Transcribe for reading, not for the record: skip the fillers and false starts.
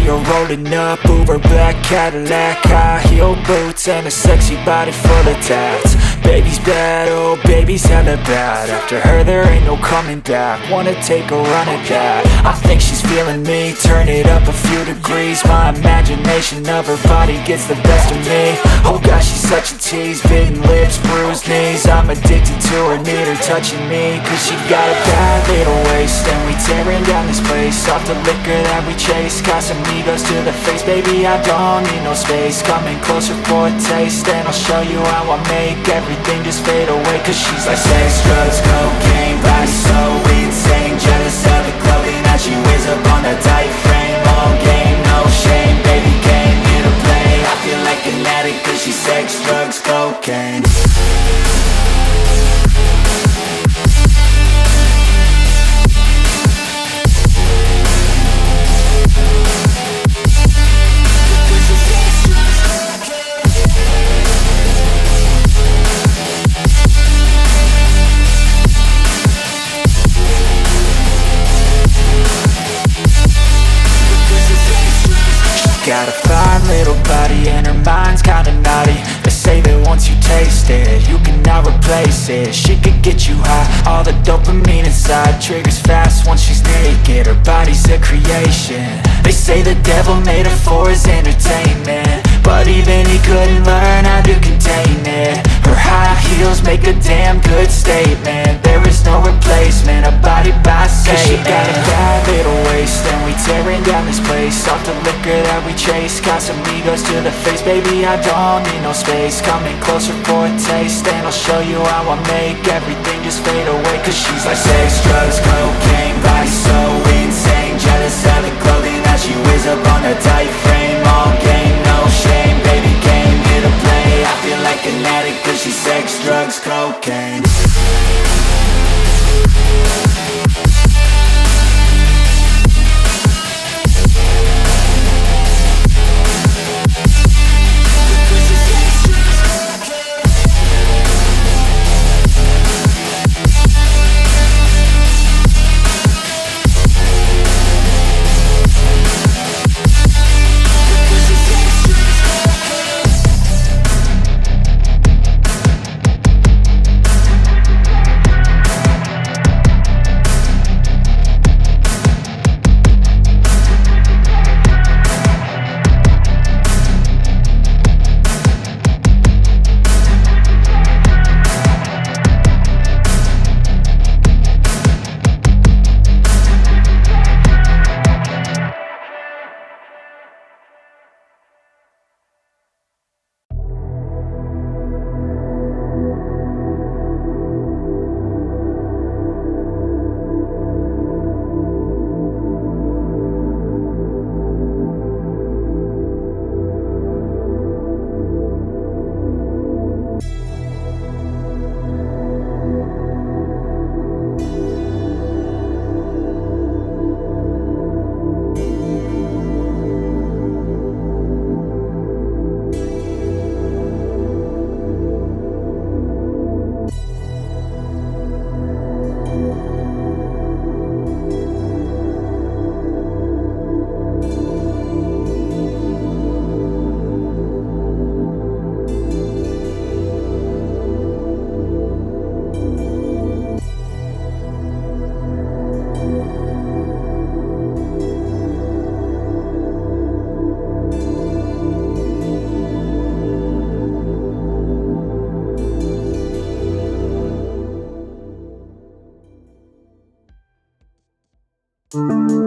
you're rolling up, Uber black Cadillac, high heel boots and a sexy body full of tats. Baby's bad, oh baby's hella bad. After her there ain't no coming back. Wanna take a run at that. I think she's feeling me, turn it up a few degrees. My imagination of her body gets the best of me. Oh gosh, she's such a tease, bitten lips, bruised knees. I'm addicted to her, need her touching me, cause she got a bad little waist. And we tearing down this place, off the liquor that we chase. Casamigos to the face, baby I don't need no space. Coming closer for a taste, and I'll show you how I make everything just fade away. Cause she's like sex, drugs, cocaine, body so insane. Jealous of the clothing that she wears up on that tight frame. All game, no shame, baby came here to play. I feel like an addict cause she's sex, drugs, cocaine. Got a fine little body and her mind's kinda naughty. They say that once you taste it, you cannot replace it. She could get you high, all the dopamine inside triggers fast once she's naked. Her body's a creation. They say the devil made her for his entertainment, but even he couldn't learn how to contain it. Her high heels make a damn good statement. There is no replacement, a body by Satan. Cause she got a bad little waist, and we tearing down this place. Off the liquor that we chase, Casamigos to the face, baby I don't need no space. Coming closer for a taste, and I'll show you how I make everything just fade away. Cause she's like sex, drugs, cocaine, body so insane. Jealous of the clothing that she wears up on her tight frame. All game, no shame, baby came here to play. I feel like like an addict, cause she's sex, drugs, cocaine. Thank